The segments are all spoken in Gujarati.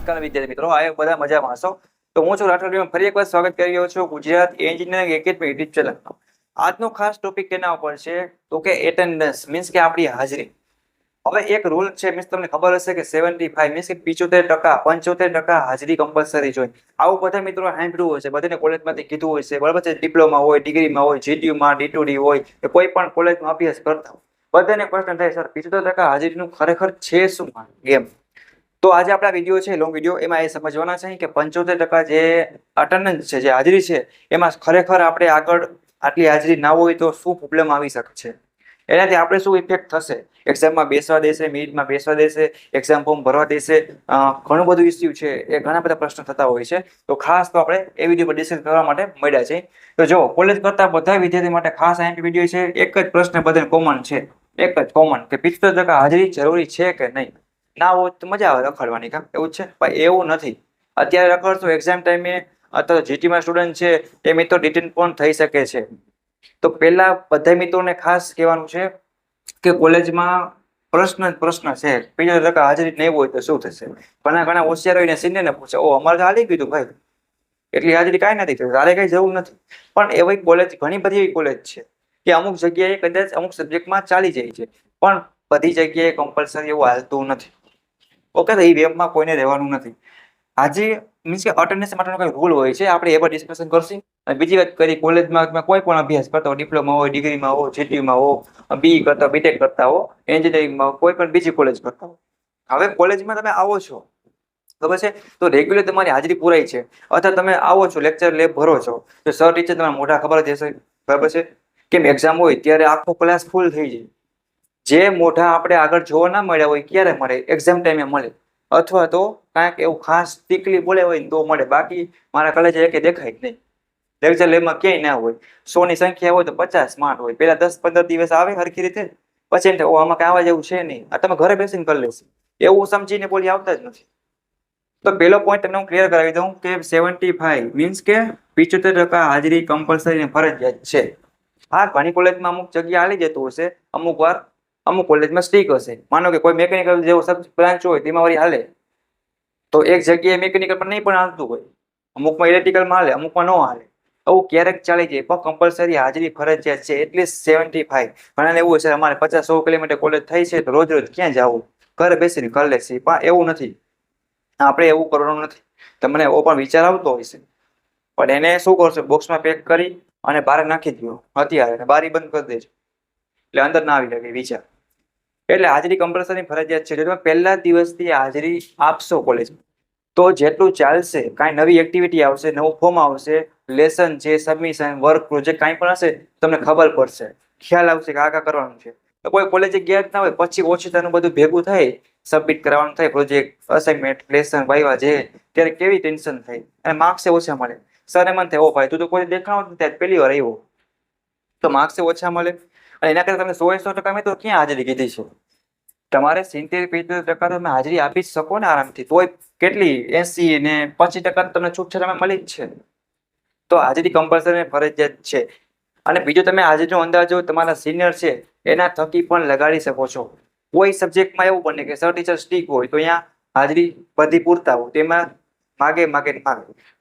નમસ્કાર વિદ્યાર્થી મિત્રો, આ બધા મજામાં હશો. તો હું છું રાઠોડ, ફરી એકવાર સ્વાગત કરી રહ્યો છું ગુજરાત એન્જિનિયરિંગ એકેડમી યુટ્યુબ ચેનલમાં. આજનો ખાસ ટોપિક કેના ઉપર છે તો કે એટેન્ડન્સ મીન્સ કે આપણી હાજરી. હવે એક રૂલ છે, મીન્સ તમને ખબર હશે કે 75 મીન્સ કે 75%, 75% હાજરી કમ્પલસરી જોઈએ. આવું બધા મિત્રો સાંભળ્યું હશે, બધાને કોલેજમાંથી કીધું હોય છે, બરાબર છે. ડિપ્લોમા હોય, ડિગ્રીમાં હોય, જીટીયુમાં, ડી2ડી હોય કે કોઈ પણ કોલેજમાં અભ્યાસ કરતા હોય, બધાને પ્રશ્ન થાય સર 75% હાજરીનું ખરેખર છે શું ગેમ? તો આજે આપણા વિડીયો છે, લોંગ વિડીયો, એમાં એ સમજવાના છે કે 75% જે અટેન્ડન્સ છે, જે હાજરી છે, એમાં ખરેખર આપણે આગળ આટલી હાજરી ના હોય તો શું પ્રોબ્લેમ આવી શકે છે, એનાથી આપણે શું ઇફેક્ટ થશે, એક્ઝામમાં બેસવા દેશે, મિનિટમાં બેસવા દેશે, એક્ઝામ ફોર્મ ભરવા દેશે, ઘણું બધું ઇસ્યુ છે, એ ઘણા બધા પ્રશ્નો થતા હોય છે. તો ખાસ તો આપણે એ વિડીયો પર ડિસ્કસ કરવા માટે મળ્યા છે. તો જો કોલેજ કરતા બધા વિદ્યાર્થી માટે ખાસ આ વિડીયો છે. એક જ પ્રશ્ન બધાને કોમન છે, એક જ કોમન કે 75% હાજરી જરૂરી છે કે નહીં. ના હોય તો મજા આવે રખડવાની, કામ એવું છે ભાઈ, એવું નથી. અત્યારે રખડશો એક્ઝામ ટાઈમે અથવા જીટીમાં સ્ટુડન્ટ છે એ મિત્રો ડિટેન પણ થઈ શકે છે. તો પહેલા બધા મિત્રોને ખાસ કહેવાનું છે કે કોલેજમાં પ્રશ્ન છે, 75% હાજરી નહીં હોય તો શું થશે. ઘણા હોશિયાર હોઈને સિનિયરને પૂછે, ઓ અમારે તો હાલી ગયું ભાઈ, એટલી હાજરી કાંઈ નથી થયું, તારે કઈ જરૂર નથી. પણ એવી કોલેજ, ઘણી બધી એવી કોલેજ છે કે અમુક જગ્યાએ કદાચ અમુક સબ્જેક્ટમાં ચાલી જાય છે, પણ બધી જગ્યાએ કમ્પલસરી એવું હાલતું નથી. ઓકે, તો એ વેબમાં કોઈને રહેવાનું નથી. આજે મીન્સ કે અટેન્ડન્સ માટેનો કોઈ રૂલ હોય છે, આપણે એ પર ડિસ્કશન કરશું. અને બીજી વાત કરી, કોલેજમાં કોઈ પણ અભ્યાસ કરતા હો, ડિપ્લોમા હોય, ડિગ્રીમાં હો, જીટીયુમાં હો, બી કરતા, બીટેક કરતા હો, એન્જિનિયરિંગમાં કોઈ પણ બીજી કોલેજ કરતા હો, હવે કોલેજમાં તમે આવો છો, ખબર છે, તો રેગ્યુલર તમારી હાજરી પુરાય છે, અથવા તમે આવો છો, લેક્ચર લેબ ભરો છો, તો સર ટીચર તમારા મોઢા ખબર જ હશે, બરાબર છે. કેમ એક્ઝામ હોય ત્યારે આખો ક્લાસ ફૂલ થઈ જાય. જે મોઢા આપણે આગળ જોવા ના મળ્યા હોય ક્યારે મળે? એક્ઝામ ટાઈમે મળે, અથવા તો કાંઈક એવું ખાસ ટીકલી બોલે હોય તો મળે. બાકી મારા કોલેજે એકે દેખાય જ નહીં. લેક્ચર લેબમાં ક્યાંય ના હોય. 100 ની સંખ્યા હોય તો 50 માંડ હોય. પેલા 10-15 દિવસ આવે હરખી રીતે, પછી ઓ આમાં કઈ આવવા જેવું છે નહીં, આ તમે ઘરે બેસીને કરી લેશો, એવું સમજીને બોલી આવતા જ નથી. તો પેલો પોઈન્ટ તમને હું ક્લિયર કરાવી દઉં કે 75 મીન્સ કે 75% હાજરી કમ્પલસરી ફરજિયાત છે. હા, ઘણી કોલેજમાં અમુક જગ્યા આલી જતું હશે, અમુક વાર અમુક કોલેજમાં સ્ટીક હશે. માનો કે કોઈ મેકેનિકલ જેવો બ્રાન્ચ હોય તેમાં વળી હાલે, તો એક જગ્યાએ મેકેનિકલ પર નહીં પણ હાલતું હોય, અમુકમાં ઇલેક્ટ્રિકલમાં હાલે, અમુકમાં ન હાલે, આવું ક્યારેક ચાલી જાય. પણ કમ્પલસરી હાજરી ફરજિયાત છે, એટલીસ્ટ 75. ઘણાને એવું છે અમારે 50-100 કિલોમીટર કોલેજ થઈ છે તો રોજ ક્યાં જવું, ઘરે બેસીને કરી લેશે, પણ એવું નથી. આપણે એવું કરવાનું નથી. તમને એવો પણ વિચાર આવતો હોય છે, પણ એને શું કરશો, બોક્સમાં પેક કરી અને બહાર નાખી દો અત્યારે, બારી બંધ કરી દેજો એટલે અંદર ના આવી શકે વિચાર. એટલે હાજરી કમ્પલસરી ફરજિયાત છે. જો તમે પહેલા દિવસથી હાજરી આપશો કોલેજમાં, તો જેટલું ચાલશે, કાંઈ નવી એક્ટિવિટી આવશે, નવું ફોર્મ આવશે, લેસન છે, સબમિશન, વર્ક, પ્રોજેક્ટ કાંઈ પણ હશે, તમને ખબર પડશે, ખ્યાલ આવશે કે આ કરવાનું છે. તો કોઈ કોલેજે ગયા જ ના હોય, પછી ઓછીતાનું બધું ભેગું થાય, સબમિટ કરવાનું થાય, પ્રોજેક્ટ, અસાઇનમેન્ટ, લેસન, વાઇવા જે, ત્યારે કેવી ટેન્શન થાય અને માર્ક્સ ઓછા મળે. સર એમ થાય, ઓ ભાઈ તું તો કોઈ દેખાણો ત્યારે પહેલી વાર આવ્યો, તો માર્ક્સ ઓછા મળે. અને એના કરતા તમે 100% મેં તો ક્યાં હાજરી કીધી છે? તમારે 70-75% તમે હાજરી આપી જ શકો ને આરામથી. તોય કેટલી 80 ને 25% તમને છૂટછાટ મળી જ છે. તો હાજરી કમ્પલસરી ફરજિયાત છે. અને બીજું, તમે હાજરીનો અંદાજો તમારા સિનિયર છે એના થકી પણ લગાડી શકો છો. કોઈ સબ્જેક્ટમાં એવું બને કે સર ટીચર સ્ટીક હોય તો અહીંયા હાજરી બધી પૂરતા હોય, તેમાં માગે.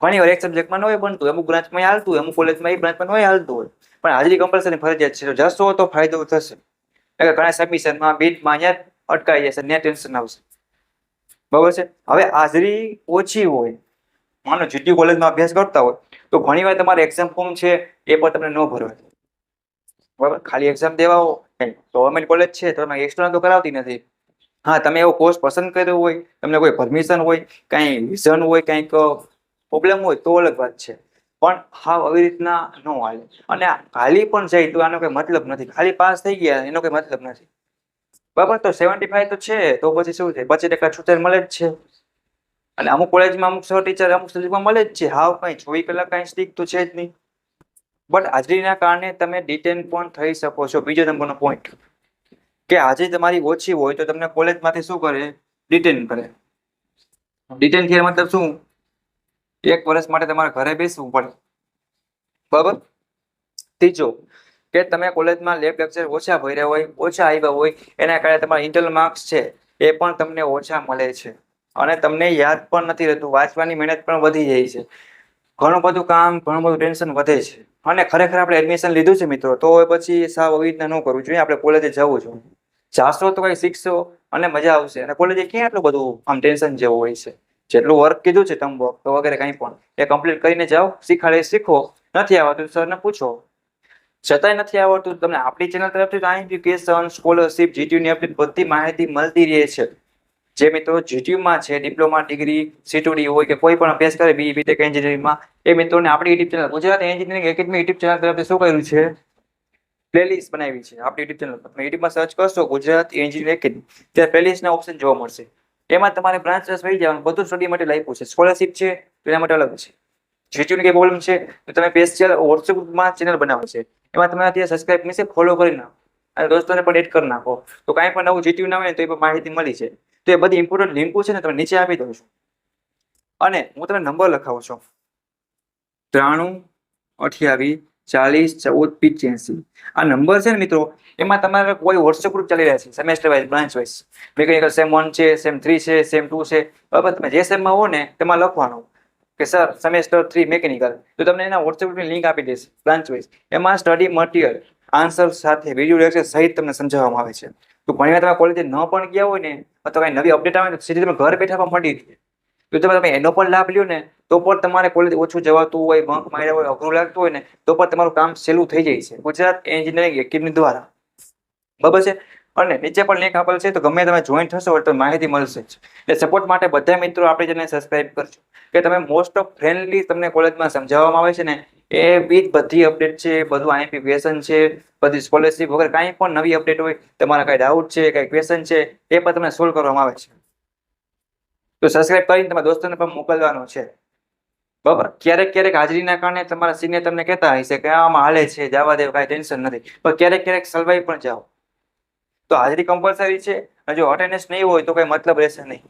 ઘણી વાર એક સબ્જેક્ટમાં ન હોય બનતું, અમુક બ્રાન્ચમાં હાલતું હોય, અમુક કોલેજમાં એ બ્રાન્ચમાં ન હાલતું હોય, પણ હાજરી કમ્પલસરી ફરજિયાત છે. જશો તો ફાયદો થશે. ઘણા સબમિશનમાં, બીટમાં અહીંયા અટકાઈ જશે, ત્યાં ટેન્શન આવશે, બરાબર છે. હવે હાજરી ઓછી હોય, માનો જીટી કોલેજમાં અભ્યાસ કરતા હોય, તો ઘણી વાર તમારે એક્ઝામ ફોર્મ છે એ પણ તમને ન ભરવા, બરાબર. ખાલી એક્ઝામ દેવા હો, ગવર્મેન્ટ કોલેજ છે તો એક્સટર્નલ તો કરાવતી નથી. હા, તમે એવો કોર્સ પસંદ કર્યો હોય, તમને કોઈ પરમિશન હોય, કાંઈ વિઝન હોય, કાંઈક પ્રોબ્લેમ હોય તો અલગ વાત છે, પણ હા આવી રીતના ન હાલે. અને ખાલી પણ જાય તો આનો કોઈ મતલબ નથી. ખાલી પાસ થઈ ગયા એનો કોઈ મતલબ નથી, બરાબર. તો 75 તો છે, તો પછી શું છે, 25% છૂટેલ મળે જ છે. અને અમુક કોલેજમાં અમુક સર ટીચર અમુક સબ્જેક્ટમાં મળે જ છે. હાવ કઈ 24 કલાક કઈ સ્ટીક તો છે જ નહીં. બટ હાજરીના કારણે તમે ડિટેન પણ થઈ શકો છો. બીજો નંબરનો પોઈન્ટ કે હાજરી તમારી ઓછી હોય તો તમને કોલેજમાંથી શું કરે? ડિટેન કરે. ડિટેન થયા મતલબ શું? 1 વર્ષ માટે તમારે ઘરે બેસવું પડે, બરાબર. ત્રીજો કે તમે કોલેજમાં લેબ લેક્ચર ઓછા ભર્યા હોય, ઓછા આવ્યા હોય, એના કારણે તમારા ઇન્ટરનલ માર્ક્સ છે એ પણ તમને ઓછા મળે છે. અને તમને યાદ પણ નથી રહેતું, વાંચવાની મહેનત પણ વધી જાય છે, ઘણું બધું કામ, ઘણું બધું ટેન્શન વધે છે. અને ખરેખર આપણે એડમિશન લીધું છે મિત્રો, તો પછી સાવ આવી રીતના ન કરવું જોઈએ. આપણે કોલેજે જવું જોઈએ, જાશો તો કઈ શીખશો અને મજા આવશે. અને કોલેજે ક્યાં એટલું બધું આમ ટેન્શન જેવું હોય છે. જેટલું વર્ક કીધું છે ટર્મ તો વગેરે કંઈ પણ એ કમ્પ્લીટ કરીને જાઓ, શીખાડે શીખો, નથી આવડતું સરને પૂછો. છતાંય નથી આવડતું તમને આપણી ચેનલ તરફથી એજ્યુકેશન, સ્કોલરશિપ, જીટીયુની અપડેટ બધી માહિતી મળતી રહે છે. જે મિત્રો જીટીયુમાં છે, ડિપ્લોમા ડિગ્રી, સીટુડી હોય કે કોઈ પણ અભ્યાસ કરે બીઈ બીટેક એન્જિનિયરિંગમાં, એ મિત્રોને આપણી YouTube channel Gujarat engineering academy YouTube channel તરફથી શું કર્યું છે, પ્લેલિસ્ટ બનાવી છે આપણી યુટ્યુબ ચેનલ પર. તમે યુટ્યુબમાં સર્ચ કરશો ગુજરાત એન્જિનિયરિંગ એકેડમી, ત્યાં પ્લેલિસ્ટના ઓપ્શન જોવા મળશે. એમાં તમારે બ્રાન્ચ વાઇઝ મળી જવાનું, બધું સ્ટડી માટે આપ્યું છે. સ્કોલરશિપ છે તો એના માટે અલગ છે, જીટીયુની કઈ પ્રોબ્લેમ છે તો તમે સ્પેશિયલ વોટ્સએપ ગ્રુપમાં ચેનલ બનાવે છે, એમાં તમે અત્યારે સબસ્ક્રાઇબ નીચે ફોલો કરી નાખો અને દોસ્તોને પણ એડ કરી નાખો, તો કાંઈ પણ નવું જીટીયુ ના હોય તો એ પણ માહિતી મળી છે. તો એ બધી ઇમ્પોર્ટન્ટ લિંકો છે ને તમે નીચે આપી દઉં છું. અને હું તમને નંબર લખાવું છું, 9328401485. આ નંબર છે ને મિત્રો, એમાં તમારે કોઈ વોટ્સએપ ગ્રુપ ચાલી રહ્યા છે semester wise, branch wise, mechanical sem 1 છે, સેમ 3 છે, સેમ 2 છે, બરાબર. તમે જે સેમમાં હો ને તેમાં લખવાનું કે સર સેમેસ્ટર 3 મિકેનિકલ, તો તમને એના વોટ્સએપ ગ્રુપની લિંક આપી દેશે બ્રાન્ચ વાઇઝ. એમાં સ્ટડી મટીરિયલ, આન્સર સાથે વિડીયો લેક્ચર સહિત તમને સમજાવવામાં આવે છે. તો ઘણીવાર તમે કોલેજે ન પણ ગયા હોય ને, અથવા કઈ નવી અપડેટ આવે તો સીધી તમે ઘર બેઠા પણ મળી રહે. જો તમે એનો પણ લાભ લ્યો ને, તો પણ તમારે કોલેજ ઓછું જવાતું હોય, બંક માર્યા હોય, અઘરું લાગતું હોય ને, તો પણ તમારું કામ સહેલું થઈ જાય છે ગુજરાત એન્જિનિયરિંગ એકેડમી દ્વારા, બરાબર છે. અને નીચે પણ લિંક આપેલ છે, તો ગમે તમે જોઈન થશો તો માહિતી મળશે જ. એટલે સપોર્ટ માટે બધા મિત્રો આપણે જેને સબસ્ક્રાઇબ કરજો, કે તમે મોસ્ટ ઓફ ફ્રેન્ડલી તમને કોલેજમાં સમજાવવામાં આવે છે ને, એ બધી અપડેટ છે, બધું આઈપી ક્વેશ્ચન છે, બધી સ્કોલરશિપ વગેરે કાંઈ પણ નવી અપડેટ હોય, તમારા કાંઈ ડાઉટ છે, કાંઈ ક્વેશ્ચન છે, એ પણ તમને સોલ્વ કરવામાં આવે છે. તો સબસ્ક્રાઇબ કરીને તમારા દોસ્તોને પણ મોકલવાનું છે, બરાબર. ક્યારેક હાજરીના કારણે તમારા સિનિયર તમને કહેતા હશે કે આમાં હાલે છે, જવા દે, કાંઈ ટેન્શન નથી, પણ ક્યારેક સલવાઈ પણ જાઓ. તો હાજરી કમ્પલસરી છે, અને જો અટેન્ડન્સ નહીં હોય તો કઈ મતલબ રહેશે નહીં,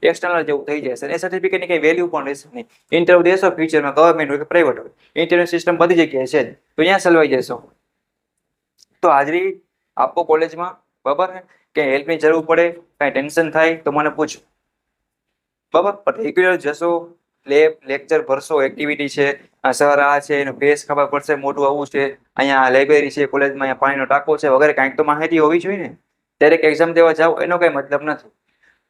એક્સટર્નલ જેવું થઈ જશે. એ સર્ટિફિકેટની કઈ વેલ્યુ પણ રહેશે નહીં. ઇન્ટરવ્યુ દેશો ફ્યુચરમાં, ગવર્મેન્ટ હોય કે પ્રાઇવેટ હોય, ઇન્ટરવ્યુ સિસ્ટમ બધી જગ્યાએ છે, તો અહીંયા સલવાઈ જશો. તો હાજરી આપો કોલેજમાં, બરાબર. કે હેલ્પની જરૂર પડે, કાંઈ ટેન્શન થાય તો મને પૂછો, બરાબર. પણ રેગ્યુલર જશો, લેબ લેક્ચર ભરશો, એક્ટિવિટી છે, સર આ છે, એનો ફેસ ખબર પડશે, મોટું આવું છે, અહીંયા લાઇબ્રેરી છે કોલેજમાં, અહીંયા પાણીનો ટાંકો છે વગેરે કાંઈક તો માહિતી હોવી જોઈએ ને. દરેક એક્ઝામ દેવા જાઓ એનો કઈ મતલબ નથી.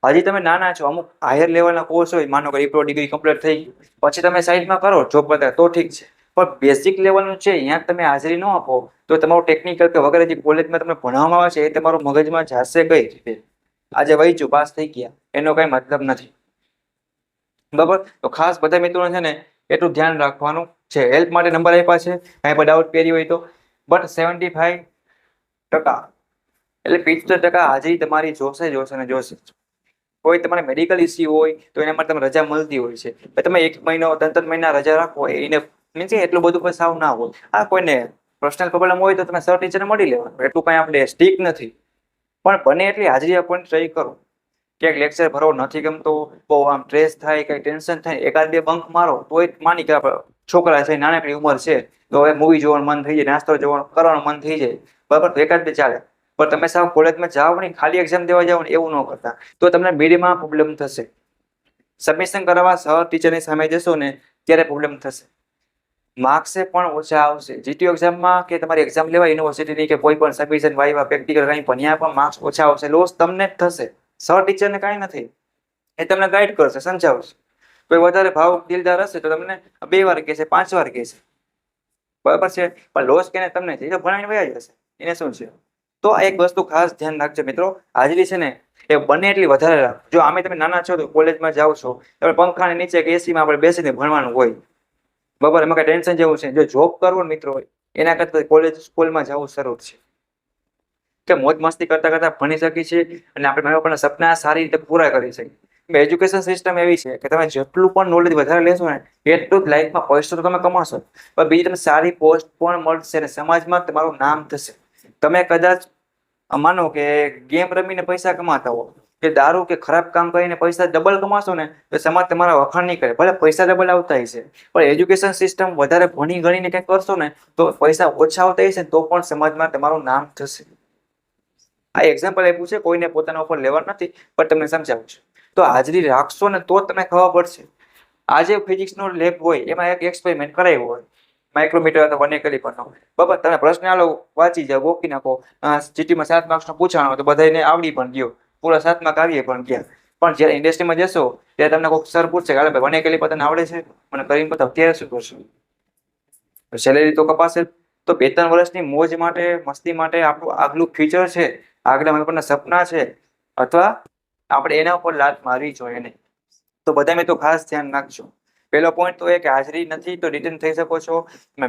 હજી તમે નાના છો, અમુક હાયર લેવલના કોર્સ હોય, માનો કે ડિપ્લો ડિગ્રી કમ્પ્લીટ થઈ ગઈ, પછી તમે સાઈડમાં કરો જોબ બતાવે તો ઠીક છે, પણ બેઝિક લેવલનું છે અહીંયા તમે હાજરી ન આપો તો તમારું ટેકનિકલ કે વગેરે જે કોલેજમાં તમને ભણાવવામાં આવે છે એ તમારું મગજમાં જશે કઈ રીતે. આજે વહીચું પાસ થઈ ગયા એનો કઈ મતલબ નથી, બરાબર. તો ખાસ બધા મિત્રોને છે ને એટલું ધ્યાન રાખવાનું છે. હેલ્પ માટે નંબર આપ્યા છે, કાંઈ પણ ડાઉટ પહેરી હોય તો. બટ 75% એટલે 75% હાજરી તમારી જોશે ને જોશે. કોઈ તમારે મેડિકલ ઇસ્યુ હોય તો એના માટે તમે રજા મળતી હોય છે, તમે 1 મહિનો 3 મહિના રજા રાખો, એને મીન્સ એટલું બધું પણ સાવ ના હોય. આ કોઈને પર્સનલ પ્રોબ્લેમ હોય તો તમે સર ટીચરને મળી લેવાનું, એટલું કાંઈ આપણે સ્ટ્રિક્ટ નથી. પણ બને એટલી હાજરી આપવાની ટ્રાય કરો. ક્યાંક લેક્ચર ભરો નથી ગમતો, બહુ આમ સ્ટ્રેસ થાય, કઈ ટેન્શન થાય, એકાદ બે બંક મારો તો એક માની કે છોકરા છે, નાનકડી ઉંમર છે, તો હવે મૂવી જોવાનું મન થઈ જાય, નાસ્તો કરવાનું મન થઈ જાય, બરાબર, તો એકાદ બે ચાલે. પણ તમે સાવ કોલેજમાં જાઓ નહીં, ખાલી એક્ઝામ દેવા જાઓ ને એવું ન કરતા, તો તમને બીડીમાં પ્રોબ્લેમ થશે. સબમિશન કરાવવા સર ટીચરની સામે જશો ને ત્યારે પ્રોબ્લેમ થશે, માર્ક્સે પણ ઓછા આવશે. જીટીયુ એક્ઝામમાં કે તમારી એક્ઝામ લેવા યુનિવર્સિટીની કે કોઈ પણ સબમિશન વાઇવા પ્રેક્ટિકલ કંઈ ભણ્યા પણ માર્ક્સ ઓછા આવશે, લોસ તમને જ થશે. સર ટીચરને કાંઈ નથી, એ તમને ગાઈડ કરશે, સમજાવશે. કોઈ વધારે ભાવ દિલદાર હશે તો તમને 2 વાર કહેશે, 5 વાર કહેશે, બરાબર છે. પણ લોસ કેને તમને છે, એ તો ભણાવીને વયા જશે, એને શું છે. તો આ એક વસ્તુ ખાસ ધ્યાન રાખજો મિત્રો, હાજરી છે ને એ બને એટલી વધારે રાખો. જો આમે તમે નાના છો તો કોલેજમાં જાઓ છો, તમે પંખાની નીચે કે એસીમાં આપણે બેસીને ભણવાનું હોય, બરાબર, એમાં કઈ ટેન્શન જેવું છે. જો જોબ કરવો મિત્રો હોય એના કરતા કોલેજ સ્કૂલમાં જવું સરળ છે, કે મોજ મસ્તી કરતા કરતા ભણી શકી છે અને આપણે મારા સપના સારી રીતે પૂરા કરી શકીએ. એજ્યુકેશન સિસ્ટમ એવી છે કે તમે જેટલું પણ નોલેજ વધારે લેશો ને એટલું જ લાઈફમાં પૈસો તો તમે કમાશો, પણ બીજી તમને સારી પોસ્ટ પણ મળશે અને સમાજમાં તમારું નામ થશે. તમે કદાચ માનો કે ગેમ રમીને પૈસા કમાતા હો, કે દારૂ કે ખરાબ કામ કરીને પૈસા ડબલ કમાશો ને તો સમાજ તમારા વખાણ નહીં કરે, ભલે પૈસા ડબલ આવતા હશે, પણ એજ્યુકેશન સિસ્ટમ વધારે ભણી ગણીને કંઈક કરશો ને તો પૈસા ઓછા આવતા હશે તો પણ સમાજમાં તમારું નામ થશે. આ એક્ઝામ્પલ આપ્યું છે, કોઈને પોતાના ઉપર લેવા નથી, પણ તમને સમજાવું છું. તો હાજરી રાખશો ને તો તમને ખબર પડશે. આજે ફિઝિક્સનો લેબ હોય એમાં એક એક્સપેરિમેન્ટ કરાવ્યો હોય માઇક્રોમીટર અથવા 1 કેલિપરનો, બરાબર, તમે પ્રશ્ન આલો વાંચી જાઓ, ગોખી નાખો, જીટીમાં 7 માર્ક્સનો પૂછાણો તો બધાને આવડી પણ ગયો, પૂરા 7 માર્ક આવીએ પણ ગયા. પણ જ્યારે ઇન્ડસ્ટ્રીમાં જશો ત્યારે તમને કોઈ સર પૂછશે કે હાલે ભાઈ 1 કેલિપર તને આવડે છે, મને કરીને બતાવ, ત્યારે શું કરશો? સેલેરી તો કપાશે. તો 2-3 વર્ષની મોજ માટે, મસ્તી માટે આપણું આગલું ફ્યુચર છે, આગલા આપણના સપના છે, અથવા આપણે એના ઉપર લાત મારવી જોઈએ નહીં. તો બધા મેં તો ખાસ ધ્યાન રાખજો. પહેલો પોઈન્ટ તો એ કે હાજરી નથી તો રિટર્ન થઈ શકો છો.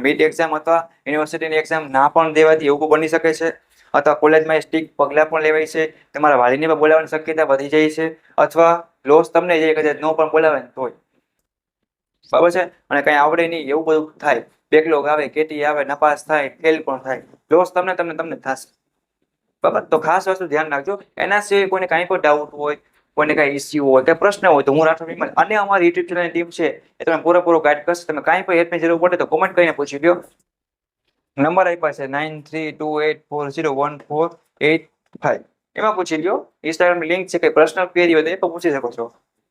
મિડ એક્ઝામ અથવા યુનિવર્સિટીની એક્ઝામ ના પણ દેવાથી એવું બની શકે છે, અથવા કોલેજમાં સ્ટ્રિક્ટ પગલાં પણ લેવાય છે, તમારા વાલીને પણ બોલાવવાની શક્યતા વધી જાય છે, અથવા લોસ તમને જે કદાચ ન પણ બોલાવે ને તોય, બરાબર છે. અને કંઈ આવડે નહીં એવું બધું થાય, બેકલોગ આવે, કેટી આવે, નપાસ થાય, ફેલ પણ થાય, લોસ તમને થશે, બરાબર. તો ખાસ વસ્તુ ધ્યાન રાખજો. એના સિવાય કોઈને કાંઈ પણ ડાઉટ હોય, કોઈને કાંઈ ઇસ્યુ હોય કે પ્રશ્ન હોય તો હું રાઠોડ વિમલ અને અમારી યુટ્યુબ ચેનલની ટીમ છે એ તમે પૂરેપૂરો ગાઈડ કરશે. તમે કાંઈ પણ હેલ્પની જરૂર પડે તો કોમેન્ટ કરીને પૂછી લો. નંબર આપ્યા છે 9328401485, એમાં પૂછી લો. ઇન્સ્ટાગ્રામની લિંક છે, કંઈ પર્સનલ ક્વેરી હોય તો એ પણ પૂછી શકો છો,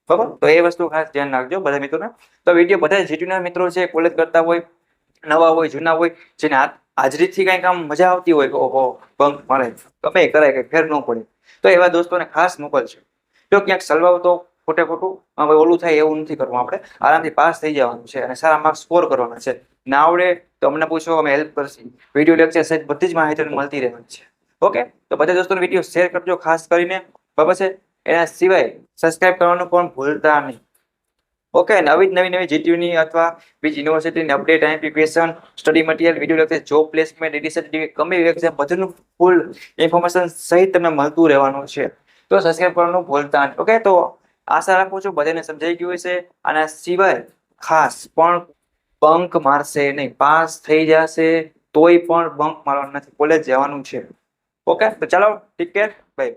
બરાબર. તો એ વસ્તુ ખાસ ધ્યાન રાખજો બધા મિત્રોને. તો વિડીયો બધા જીટીના મિત્રો છે, કોલેજ કરતા હોય, નવા હોય, જૂના હોય, જેને હાજરીથી કંઈક આમ મજા આવતી હોય કે ઓહો બંક મારે ગમે કરાય કંઈ ફેર ન પડે, તો એવા દોસ્તોને ખાસ મોકલજો. જો ક્યાંક સલવાવ તો ખોટું ઓલું થાય એવું નથી કરવું. આપણે આરામથી પાસ થઈ જવાનું છે અને સારા માર્ક્સ સ્કોર કરવાના છે. ના આવડે તો અમને પૂછો, અમે હેલ્પ કરશું. વિડીયો લેક્ચર સહિત બધી જ માહિતી મળતી રહેવાની છે. ઓકે, તો બધા દોસ્તોને વિડીયો શેર કરજો ખાસ કરીને, બરાબર છે. એના સિવાય સબસ્ક્રાઇબ કરવાનું પણ ભૂલતા નહીં. ઓકે, નવી જીટીયુની અથવા બીજી યુનિવર્સિટીની update, application, study material, video lecture, job placement, addition, ગમે એક્ઝામ બધું ફૂલ ઇન્ફોર્મેશન સહિત તમને મળતું રહેવાનું છે. તો સબસ્ક્રાઇબ કરવાનું ભૂલતા નહીં. ઓકે, તો આશા રાખું છું બધાને સમજાઈ ગયું હશે. આના સિવાય ખાસ પણ બંક મારશે નહીં, પાસ થઈ જશે તોય પણ બંક મારવાનું નથી, કોલેજ જવાનું છે. ઓકે, તો ચાલો, ટેક કેર, બાય.